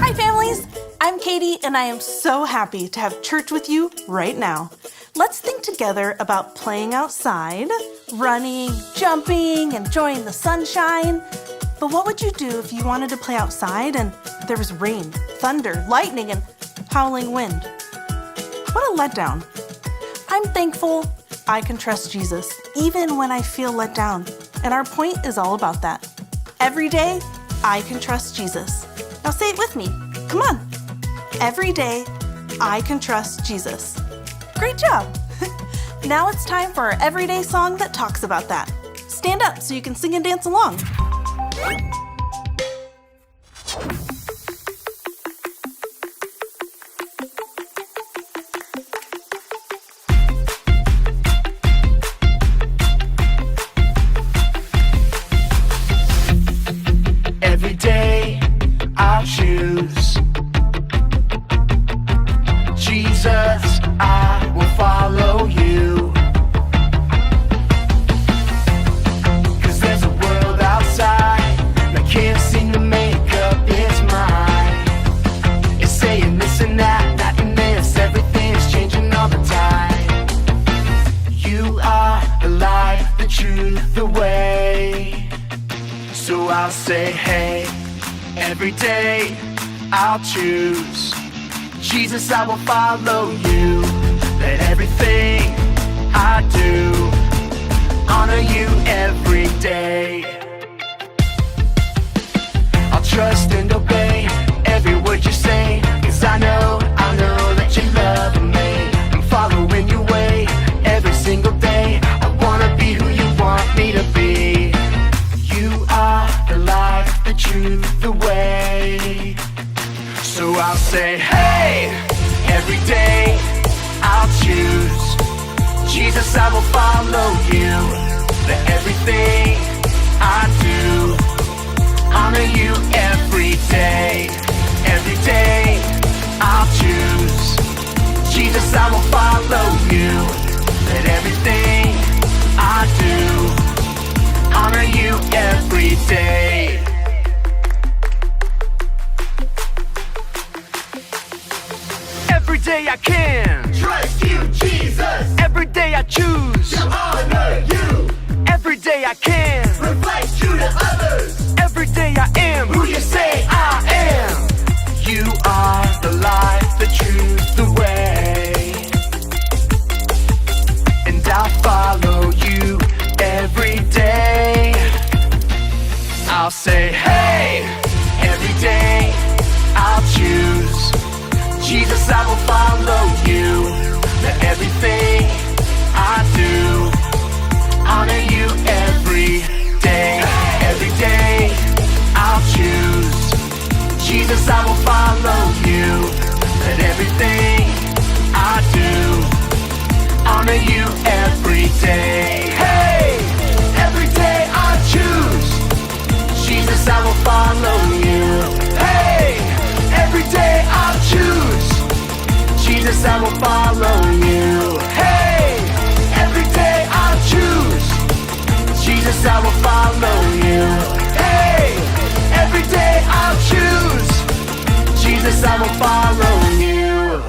Hi, families. I'm Katie, and I am so happy to have church with you right now. Let's think together about playing outside, running, jumping, enjoying the sunshine. But what would you do if you wanted to play outside and there was rain, thunder, lightning, and howling wind? What a letdown. I'm thankful I can trust Jesus even when I feel let down. And our point is all about that. Every day, I can trust Jesus. Now say it with me. Come on. Every day, I can trust Jesus. Great job. Now it's time for our everyday song that talks about that. Stand up so you can sing and dance along. Every day I'll choose Jesus, I will follow you. 'Cause there's a world outside that can't seem to make up its mind. It's saying this and that, that and this, everything's changing all the time. You are the light, the truth, the way. So I'll say, hey, every day I'll choose Jesus, I will follow you. Let everything I do honor you every day. I'll trust and obey every word you say, 'cause I know that you love me. I'm following your way every single day. I wanna be who you want me to be. You are the life, the truth, the way. So I'll say, hey, every day I'll choose Jesus, I will follow you. Let everything I do honor you every day. Every day I'll choose Jesus, I will follow you. Let everything I do honor you every day. Every day I can Trust you, Jesus. every day I choose To honor you. every day I can Reflect you to others. every day I am Who you say I am. You are the light, the truth, the way. And I'll follow you every day. I'll say, hey, every day I'll choose Jesus, I will follow you. Let everything I do honor you every day. Every day I'll choose Jesus, I will follow you. Let everything I do honor you every day. Hey, every day I choose Jesus, I will follow you. Hey, every day I'll choose Jesus, I will follow you. Hey, every day I'll choose Jesus, I will follow you. Hey, every day I'll choose Jesus, I will follow you.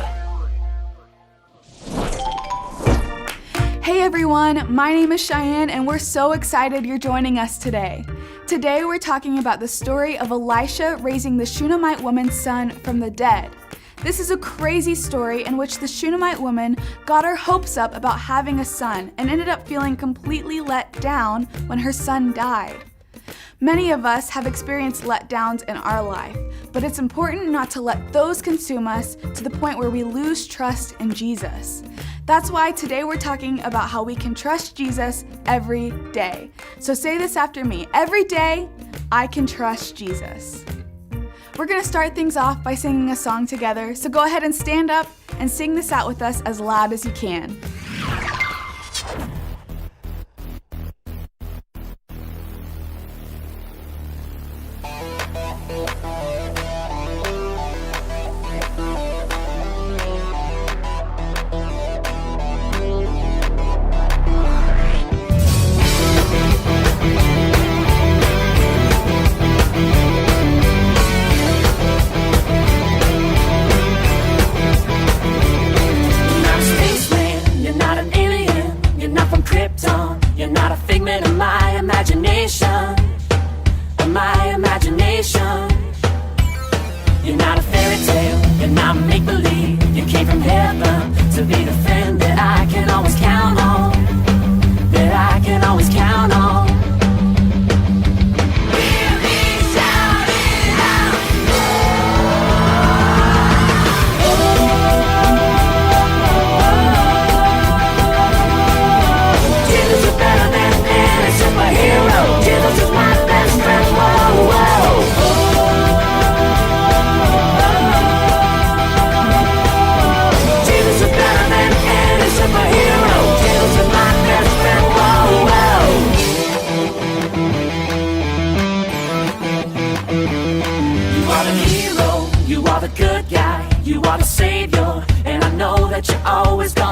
Hey everyone, my name is Cheyenne and we're so excited you're joining us today. Today we're talking about the story of Elisha raising the Shunammite woman's son from the dead. This is a crazy story in which the Shunammite woman got her hopes up about having a son and ended up feeling completely let down when her son died. Many of us have experienced letdowns in our life, but it's important not to let those consume us to the point where we lose trust in Jesus. That's why today we're talking about how we can trust Jesus every day. So say this after me. Every day, I can trust Jesus. We're gonna start things off by singing a song together, so go ahead and stand up and sing this out with us as loud as you can.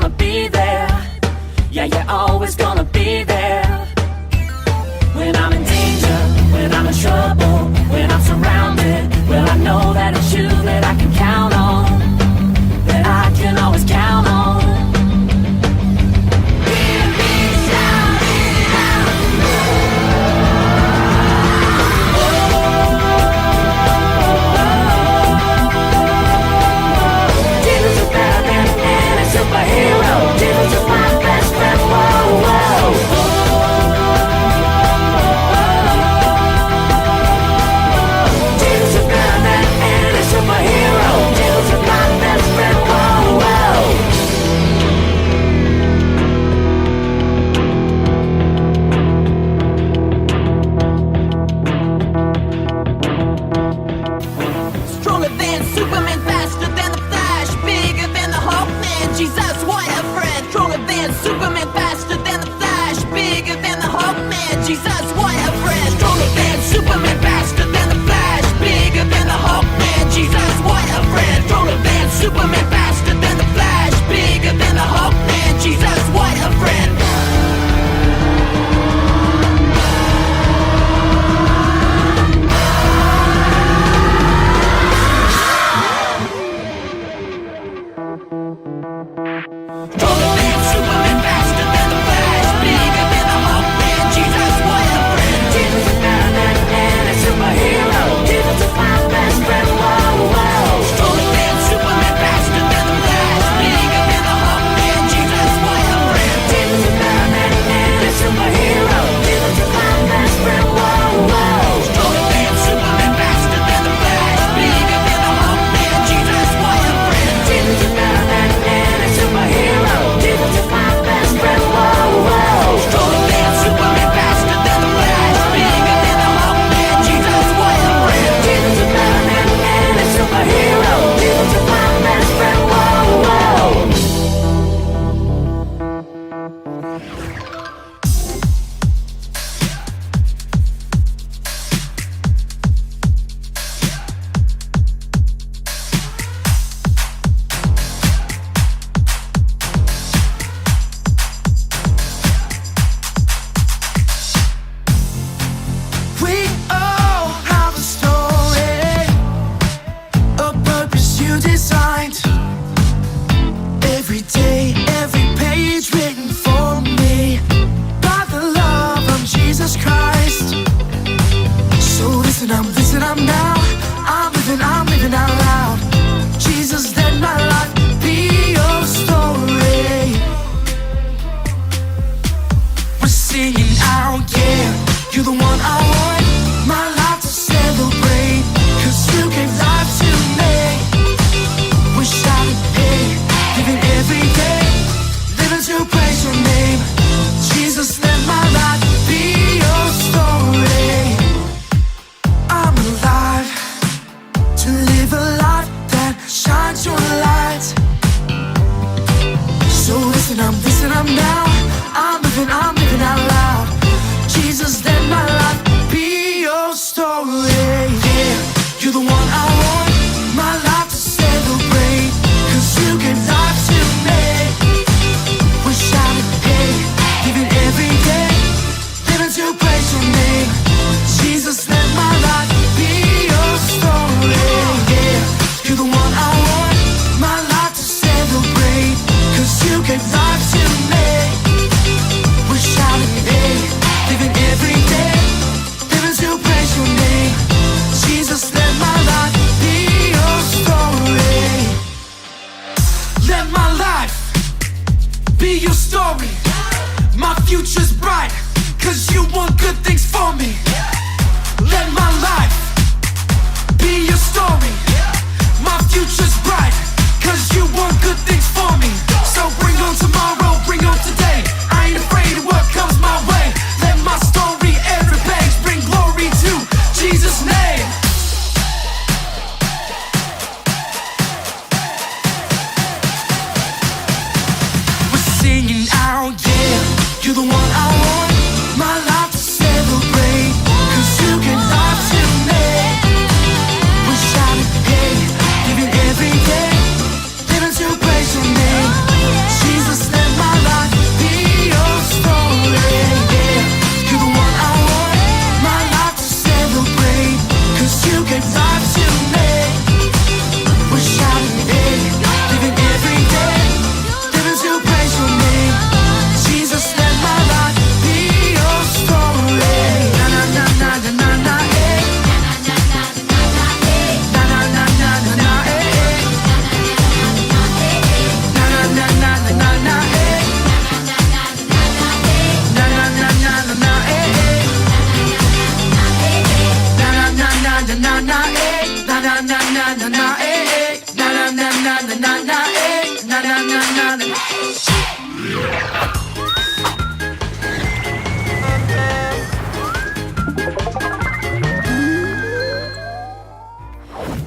gonna be there. Yeah, you're always gonna be there. When I'm in danger, when I'm in trouble, when I'm surrounded, well, I know that it's you that I can count on, that I can always count on. Hear me shouting out. Jesus is better than any superhero. Jesus is my best friend. Whoa, whoa. Jesus is better than any superhero. Jesus is my best friend. Whoa, whoa. Stronger than Superman, faster than the Flash, bigger than the Hawkman. Jesus, what a friend. Stronger than Superman, faster than the Flash, bigger than the Hawkman. Jesus, what a friend. Stronger than Superman, faster than the Flash, bigger than the Hawkman. Jesus, what a friend. Stronger than Superman, faster than the Flash, bigger than the Hawkman. Jesus, what a friend. Stronger than Superman, faster than the Flash, bigger than the Hawkman. Jesus, what a friend. Jesus is better than any superhero. Jesus is my best friend. Whoa, whoa. Stronger than Superman, faster than the Flash, bigger than the Hawkman. Jesus, what a friend. Jesus is better than any superhero. Jesus is my best friend. Whoa, whoa. Stronger than Superman, faster than the Flash, bigger than the Hawkman. Jesus, what a friend. Jesus is better than any superhero. Jesus is my best friend. Whoa, whoa. Stronger than Superman, faster than the Flash, bigger than the Hawkman. Jesus, what a friend. Jesus is better than any superhero. Jesus is my best friend. Whoa, whoa. We all have a story, a purpose you designed. Every day, every page written for me by the love of Jesus Christ. So listen up now. I'm living out loud. Jesus, let my life be your story. We're singing out, yeah. You're the one I want, my life to celebrate. 'Cause you gave life to me. We're shouting, hey, living every day, living to praise your name. Jesus, let my life be your story. I'm alive to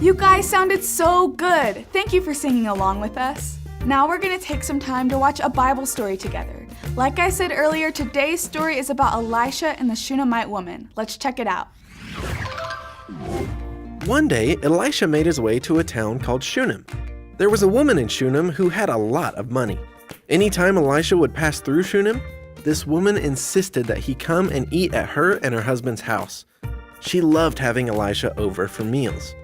You guys sounded so good. Thank you for singing along with us. Now we're going to take some time to watch a Bible story together. Like I said earlier, today's story is about Elisha and the Shunammite woman. Let's check it out. One day, Elisha made his way to a town called Shunem. There was a woman in Shunem who had a lot of money. Anytime Elisha would pass through Shunem, this woman insisted that he come and eat at her and her husband's house. She loved having Elisha over for meals.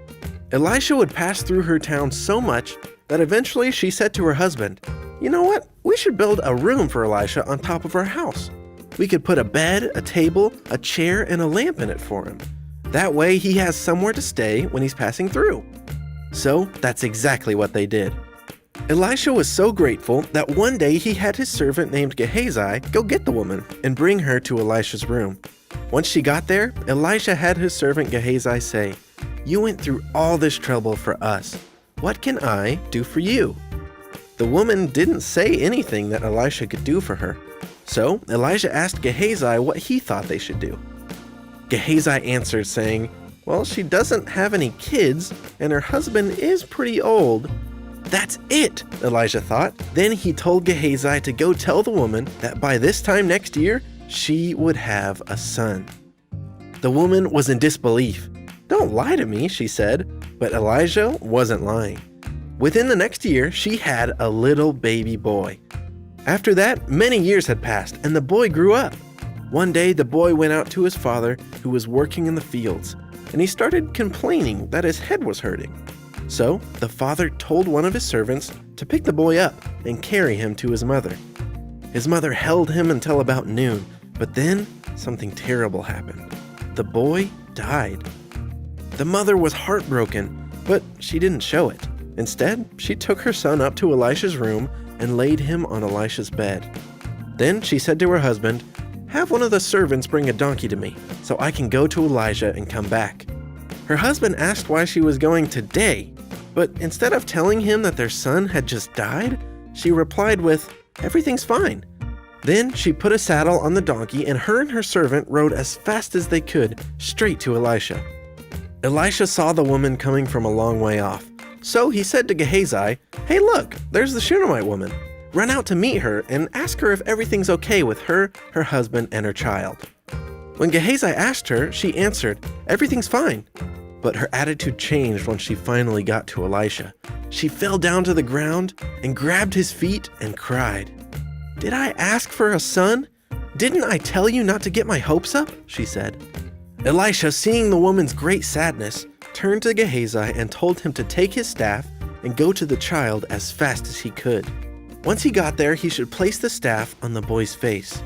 Elisha would pass through her town so much that eventually she said to her husband, "You know what? We should build a room for Elisha on top of our house. We could put a bed, a table, a chair, and a lamp in it for him. That way he has somewhere to stay when he's passing through." So that's exactly what they did. Elisha was so grateful that one day he had his servant named Gehazi go get the woman and bring her to Elisha's room. Once she got there, Elisha had his servant Gehazi say, "You went through all this trouble for us. What can I do for you?" The woman didn't say anything that Elisha could do for her. So Elisha asked Gehazi what he thought they should do. Gehazi answered saying, "Well, she doesn't have any kids and her husband is pretty old." That's it, Elisha thought. Then he told Gehazi to go tell the woman that by this time next year, she would have a son. The woman was in disbelief. "Don't lie to me," she said, but Elisha wasn't lying. Within the next year, she had a little baby boy. After that, many years had passed and the boy grew up. One day, the boy went out to his father, who was working in the fields, and he started complaining that his head was hurting. So the father told one of his servants to pick the boy up and carry him to his mother. His mother held him until about noon, but then something terrible happened. The boy died. The mother was heartbroken, but she didn't show it. Instead, she took her son up to Elisha's room and laid him on Elisha's bed. Then she said to her husband, "Have one of the servants bring a donkey to me, so I can go to Elisha and come back." Her husband asked why she was going today, but instead of telling him that their son had just died, she replied with, "Everything's fine." Then she put a saddle on the donkey and her servant rode as fast as they could straight to Elisha. Elisha saw the woman coming from a long way off. So he said to Gehazi, "Hey look, there's the Shunammite woman. Run out to meet her and ask her if everything's okay with her, her husband, and her child." When Gehazi asked her, she answered, "Everything's fine." But her attitude changed when she finally got to Elisha. She fell down to the ground and grabbed his feet and cried. "Did I ask for a son? Didn't I tell you not to get my hopes up?" she said. Elisha, seeing the woman's great sadness, turned to Gehazi and told him to take his staff and go to the child as fast as he could. Once he got there, he should place the staff on the boy's face.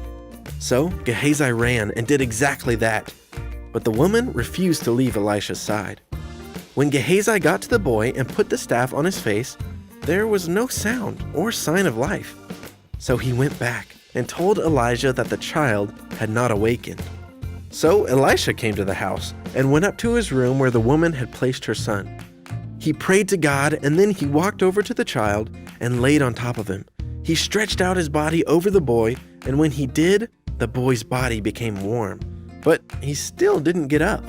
So Gehazi ran and did exactly that. But the woman refused to leave Elisha's side. When Gehazi got to the boy and put the staff on his face, there was no sound or sign of life. So he went back and told Elijah that the child had not awakened. So Elisha came to the house and went up to his room where the woman had placed her son. He prayed to God and then he walked over to the child and laid on top of him. He stretched out his body over the boy, and when he did, the boy's body became warm. But he still didn't get up.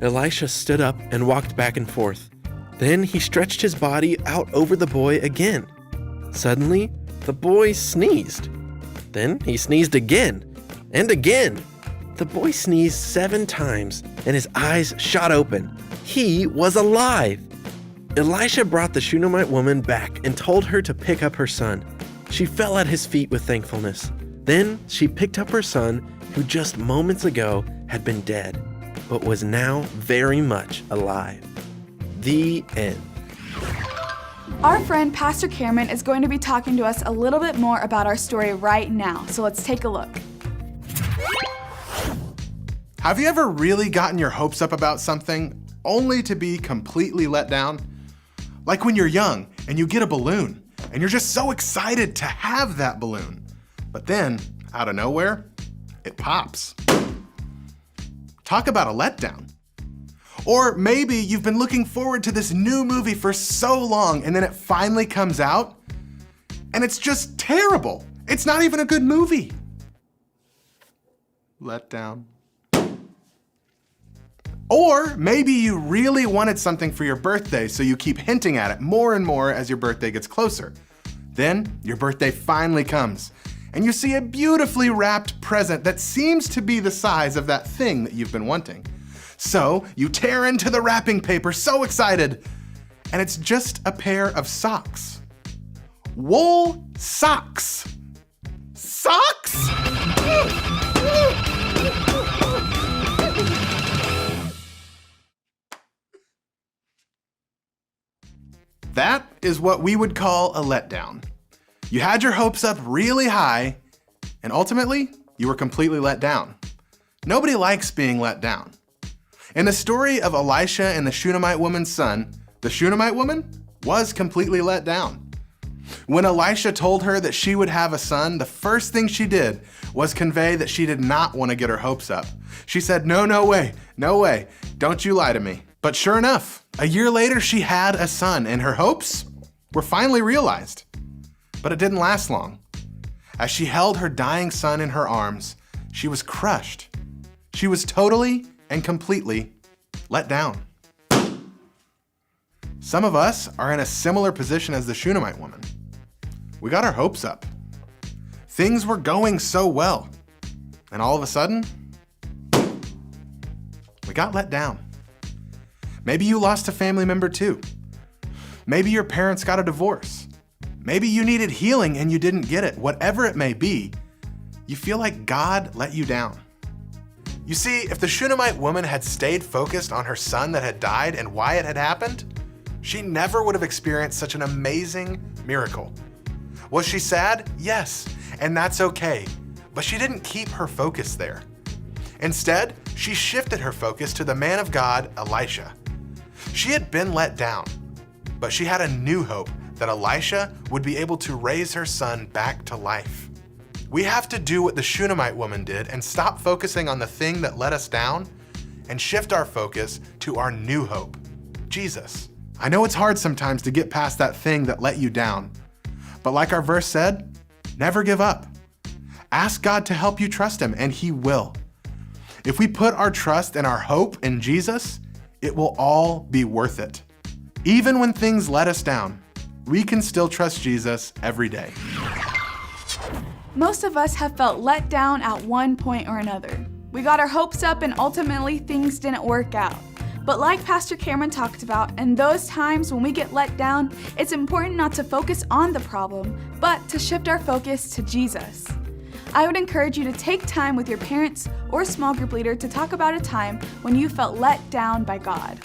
Elisha stood up and walked back and forth. Then he stretched his body out over the boy again. Suddenly, the boy sneezed. Then he sneezed again and again. The boy sneezed 7 times and his eyes shot open. He was alive. Elisha brought the Shunammite woman back and told her to pick up her son. She fell at his feet with thankfulness. Then she picked up her son, who just moments ago had been dead, but was now very much alive. The end. Our friend Pastor Cameron is going to be talking to us a little bit more about our story right now, so let's take a look. Have you ever really gotten your hopes up about something only to be completely let down? Like when you're young and you get a balloon and you're just so excited to have that balloon, but then out of nowhere, it pops. Talk about a letdown. Or maybe you've been looking forward to this new movie for so long and then it finally comes out and it's just terrible. It's not even a good movie. Letdown. Or maybe you really wanted something for your birthday, so you keep hinting at it more and more as your birthday gets closer. Then your birthday finally comes, and you see a beautifully wrapped present that seems to be the size of that thing that you've been wanting. So you tear into the wrapping paper, so excited, and it's just a pair of socks. Wool socks. Socks? That is what we would call a letdown. You had your hopes up really high, and ultimately, you were completely let down. Nobody likes being let down. In the story of Elisha and the Shunammite woman's son, the Shunammite woman was completely let down. When Elisha told her that she would have a son, the first thing she did was convey that she did not want to get her hopes up. She said, no way, don't you lie to me. But sure enough, a year later she had a son, and her hopes were finally realized. But it didn't last long. As she held her dying son in her arms, she was crushed. She was totally and completely let down. Some of us are in a similar position as the Shunammite woman. We got our hopes up. Things were going so well, and all of a sudden, we got let down. Maybe you lost a family member too. Maybe your parents got a divorce. Maybe you needed healing and you didn't get it. Whatever it may be, you feel like God let you down. You see, if the Shunammite woman had stayed focused on her son that had died and why it had happened, she never would have experienced such an amazing miracle. Was she sad? Yes, and that's okay. But she didn't keep her focus there. Instead, she shifted her focus to the man of God, Elisha. She had been let down, but she had a new hope that Elisha would be able to raise her son back to life. We have to do what the Shunammite woman did and stop focusing on the thing that let us down and shift our focus to our new hope, Jesus. I know it's hard sometimes to get past that thing that let you down, but like our verse said, never give up. Ask God to help you trust Him, and He will. If we put our trust and our hope in Jesus, it will all be worth it. Even when things let us down, we can still trust Jesus every day. Most of us have felt let down at one point or another. We got our hopes up and ultimately things didn't work out. But like Pastor Cameron talked about, in those times when we get let down, it's important not to focus on the problem, but to shift our focus to Jesus. I would encourage you to take time with your parents or small group leader to talk about a time when you felt let down by God.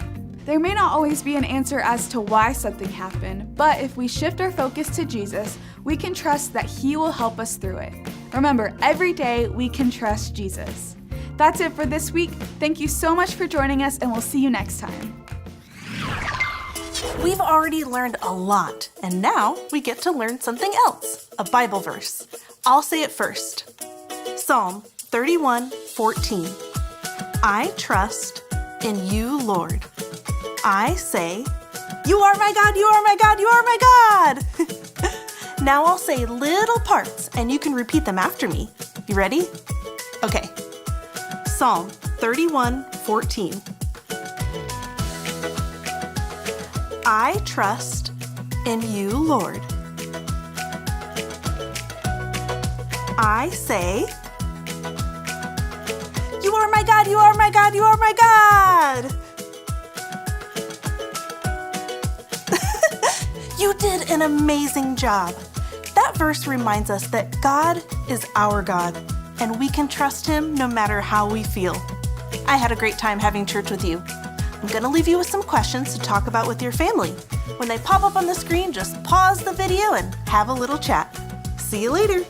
There may not always be an answer as to why something happened, but if we shift our focus to Jesus, we can trust that He will help us through it. Remember, every day we can trust Jesus. That's it for this week. Thank you so much for joining us, and we'll see you next time. We've already learned a lot, and now we get to learn something else, a Bible verse. I'll say it first. Psalm 31:14. I trust in you, Lord. I say, you are my God, you are my God, you are my God. Now I'll say little parts, and you can repeat them after me. You ready? Okay. Psalm 31:14. I trust in you, Lord. I say, you are my God, you are my God, you are my God. You did an amazing job. That verse reminds us that God is our God, and we can trust Him no matter how we feel. I had a great time having church with you. I'm going to leave you with some questions to talk about with your family. When they pop up on the screen, just pause the video and have a little chat. See you later.